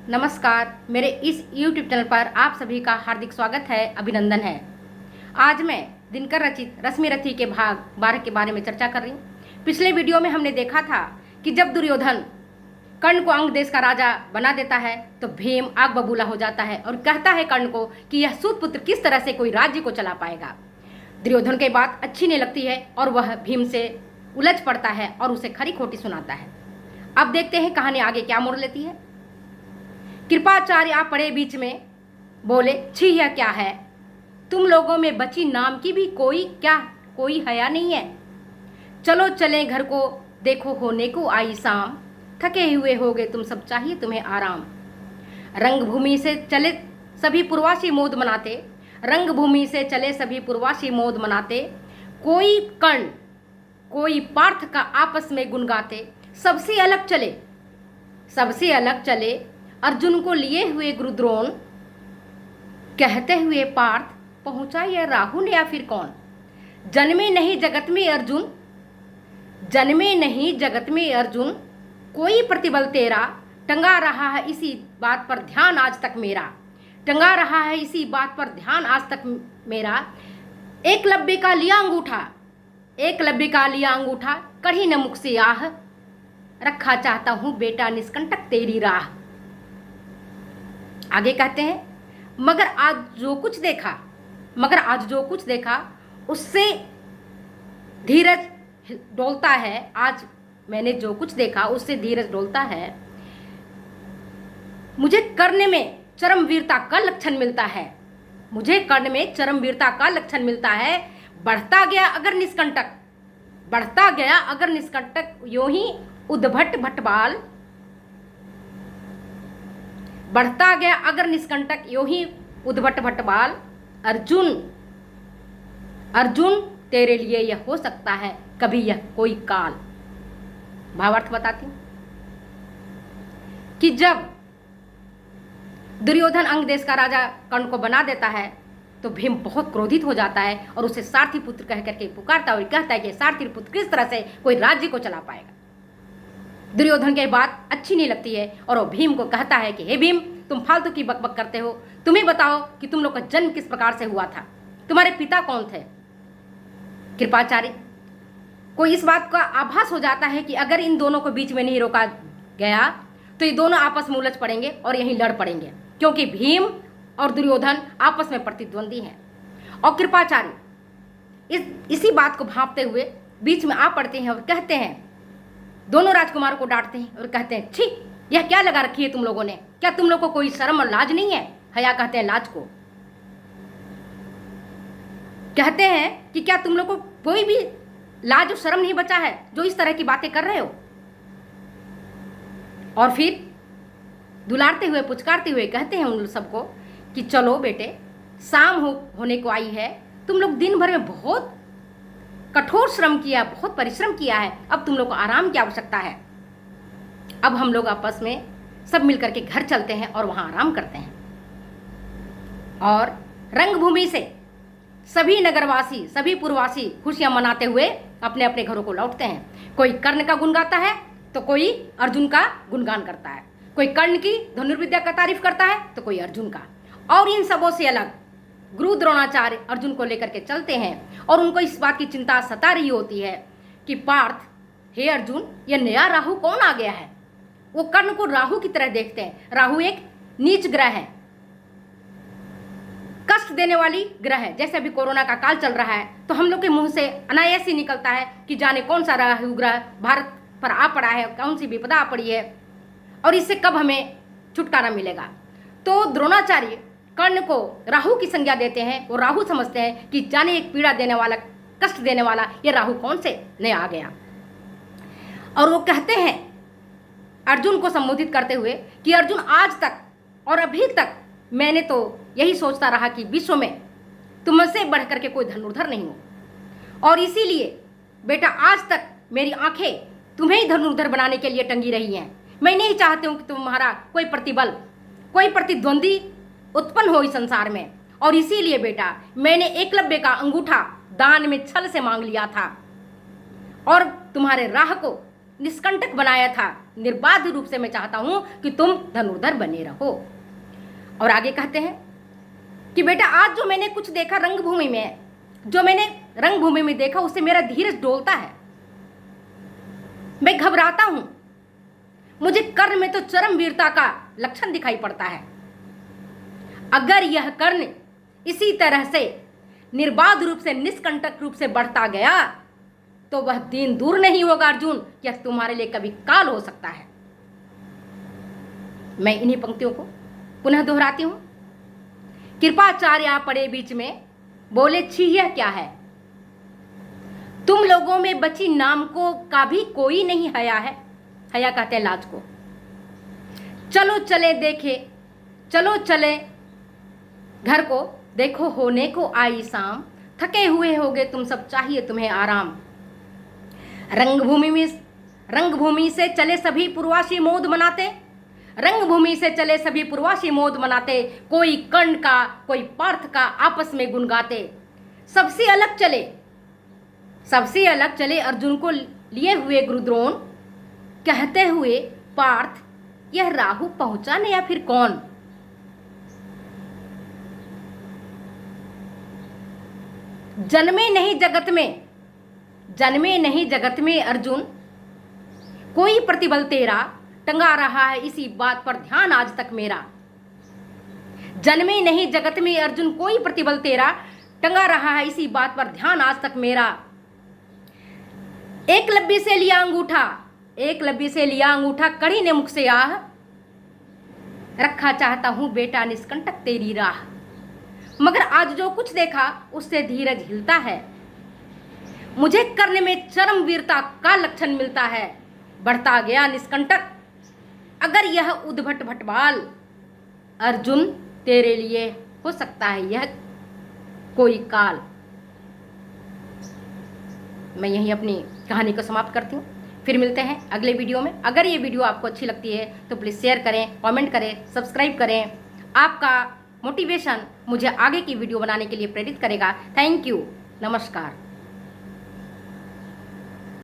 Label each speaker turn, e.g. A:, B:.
A: नमस्कार, मेरे इस YouTube चैनल पर आप सभी का हार्दिक स्वागत है, अभिनंदन है। आज मैं दिनकर रचित रश्मि रथी के भाग 12 के बारे में चर्चा कर रही हूँ। पिछले वीडियो में हमने देखा था कि जब दुर्योधन कर्ण को अंग देश का राजा बना देता है तो भीम आग बबूला हो जाता है और कहता है कर्ण को कि यह सूतपुत्र किस तरह से कोई राज्य को चला पाएगा। दुर्योधन की बात अच्छी नहीं लगती है और वह भीम से उलझ पड़ता है और उसे खरी खोटी सुनाता है। अब देखते हैं कहानी आगे क्या मोड़ लेती है। कृपाचार्य आ पड़े बीच में, बोले, छी यह क्या है? तुम लोगों में बची नाम की भी कोई हया नहीं है। चलो चलें घर को, देखो होने को आई शाम, थके हुए होगे तुम सब, चाहिए तुम्हें आराम। रंगभूमि से चले सभी पूर्वासी मोद मनाते, रंगभूमि से चले सभी पूर्वासी मोद मनाते, कोई कर्ण कोई पार्थ का आपस में गुण गाते। सबसे अलग चले अर्जुन को लिए हुए गुरुद्रोण, कहते हुए पार्थ, पहुंचा यह राहुल या फिर कौन? जन्मे नहीं जगत में अर्जुन, कोई प्रतिबल तेरा, टंगा रहा है इसी बात पर ध्यान आज तक मेरा। एकलव्य का लिया अंगूठा, कढ़ी न मुख से आह, रखा चाहता हूं बेटा निष्कंटक तेरी राह। आगे कहते हैं, मगर आज जो कुछ देखा उससे धीरज डोलता है। आज मैंने जो कुछ देखा उससे धीरज डोलता है। मुझे कर्ण में चरम वीरता का लक्षण मिलता है। बढ़ता गया अगर निष्कंटक यूं ही उद्भट भटबाल, बढ़ता गया अगर निष्कंटक यूं ही उद्भट भटबाल। अर्जुन तेरे लिए यह हो सकता है कभी यह कोई काल। भावार्थ बताती हूं कि जब दुर्योधन अंग देश का राजा कर्ण को बना देता है तो भीम बहुत क्रोधित हो जाता है और उसे सारथी पुत्र कह करके पुकारता है और कहता है कि सारथी पुत्र किस तरह से कोई राज्य को चला पाएगा। दुर्योधन की बात अच्छी नहीं लगती है और वो भीम को कहता है कि हे भीम, तुम फालतू की बकबक करते हो। तुम्हें बताओ कि तुम लोग का जन्म किस प्रकार से हुआ था, तुम्हारे पिता कौन थे? कृपाचार्य को इस बात का आभास हो जाता है कि अगर इन दोनों को बीच में नहीं रोका गया तो ये दोनों आपस में उलझ पड़ेंगे और यहीं लड़ पड़ेंगे, क्योंकि भीम और दुर्योधन आपस में प्रतिद्वंदी हैं। और कृपाचार्य इसी बात को भांपते हुए बीच में आ पड़ते हैं और कहते हैं, दोनों राजकुमारों को डांटते हैं और कहते हैं, छी यह क्या लगा रखी है तुम लोगों ने? क्या तुम लोग को कोई शर्म और लाज नहीं है? हया कहते हैं लाज को। कहते हैं कि क्या तुम लोग को कोई भी लाज और शर्म नहीं बचा है जो इस तरह की बातें कर रहे हो? और फिर दुलारते हुए पुचकारते हुए कहते हैं उन सबको कि चलो बेटे, शाम होने को आई है, तुम लोग दिन भर में बहुत कठोर श्रम किया, बहुत परिश्रम किया है, अब तुम लोग को आराम की आवश्यकता है। अब हम लोग आपस में सब मिलकर के घर चलते हैं और वहां आराम करते हैं। और रंगभूमि से सभी नगरवासी, सभी पुरवासी खुशियां मनाते हुए अपने अपने घरों को लौटते हैं। कोई कर्ण का गुण गाता है तो कोई अर्जुन का गुणगान करता है, कोई कर्ण की धनुर्विद्या का तारीफ करता है तो कोई अर्जुन का। और इन सबों से अलग गुरु द्रोणाचार्य अर्जुन को लेकर के चलते हैं और उनको इस बात की चिंता सता रही होती है कि पार्थ, हे अर्जुन, यह नया राहु कौन आ गया है? वो कर्ण को राहु की तरह देखते हैं। राहु एक नीच ग्रह है, कष्ट देने वाली ग्रह है। जैसे अभी कोरोना का काल चल रहा है तो हम लोग के मुंह से अनायास ही निकलता है कि जाने कौन सा राहु ग्रह भारत पर आ पड़ा है, कौन सी विपदा आ पड़ी है और इससे कब हमें छुटकारा मिलेगा। तो द्रोणाचार्य कर्ण को राहु की संज्ञा देते हैं। वो राहु समझते हैं कि जाने एक पीड़ा देने वाला, कष्ट देने वाला ये राहु कौन से नया आ गया। और वो कहते हैं अर्जुन को संबोधित करते हुए कि अर्जुन, आज तक और अभी तक मैंने तो यही सोचता रहा कि विश्व में तुमसे बढ़कर के कोई धनुर्धर नहीं हो, और इसीलिए बेटा आज तक मेरी आंखें तुम्हें ही धनुर्धर बनाने के लिए टंगी रही हैं। मैं नहीं चाहती हूँ कि तुम्हारा कोई प्रतिद्वंदी उत्पन्न हो इस संसार में, और इसीलिए बेटा मैंने एकलव्य का अंगूठा दान में छल से मांग लिया था और तुम्हारे राह को निष्कंटक बनाया था, निर्बाध रूप से मैं चाहता हूं कि तुम धनुर्धर बने रहो। और आगे कहते हैं कि बेटा आज जो मैंने कुछ देखा रंगभूमि में, जो मैंने रंगभूमि में देखा उससे मेरा धीरज डोलता है, मैं घबराता हूं, मुझे कर्ण में तो चरम वीरता का लक्षण दिखाई पड़ता है। अगर यह कर्ण इसी तरह से निर्बाध रूप से निष्कंटक रूप से बढ़ता गया तो वह दिन दूर नहीं होगा अर्जुन, यह तुम्हारे लिए कभी काल हो सकता है। मैं इन्हीं पंक्तियों को पुनः दोहराती हूं। कृपाचार्य आ पड़े बीच में, बोले छी यह क्या है, तुम लोगों में बची नाम को का भी कोई नहीं हया है। हया कहते हैं लाज को। चलो चले देखे, चलो चले घर को, देखो होने को आई शाम, थके हुए होगे तुम सब, चाहिए तुम्हें आराम। रंगभूमि से चले सभी पूर्वासी मोद मनाते, रंगभूमि से चले सभी पूर्वासी मोद मनाते, कोई कर्ण का कोई पार्थ का आपस में गुनगाते। सबसे अलग चले अर्जुन को लिए हुए गुरुद्रोण, कहते हुए पार्थ यह राहु पहुंचा न या फिर कौन। जन्मे नहीं जगत में अर्जुन, कोई प्रतिबल तेरा, टंगा रहा है इसी बात पर ध्यान आज तक मेरा। जन्मे नहीं जगत में अर्जुन, कोई प्रतिबल तेरा, टंगा रहा है इसी बात पर ध्यान आज तक मेरा। एकलव्य से लिया अंगूठा, कड़ी ने मुख से आह, रखा चाहता हूं बेटा निष्कंटक तेरी राह। मगर आज जो कुछ देखा उससे धीरज हिलता है, मुझे कर्ण में चरम वीरता का लक्षण मिलता है, बढ़ता गया निष्कंटक। अगर यह उद्भट भटबाल अर्जुन, तेरे लिए हो सकता है यह कोई काल। मैं यहीं अपनी कहानी को समाप्त करती हूँ। फिर मिलते हैं अगले वीडियो में। अगर ये वीडियो आपको अच्छी लगती है तो प्लीज़ शेयर करें, कमेंट करें, सब्सक्राइब करें। आपका मोटिवेशन मुझे आगे की वीडियो बनाने के लिए प्रेरित करेगा। थैंक यू, नमस्कार।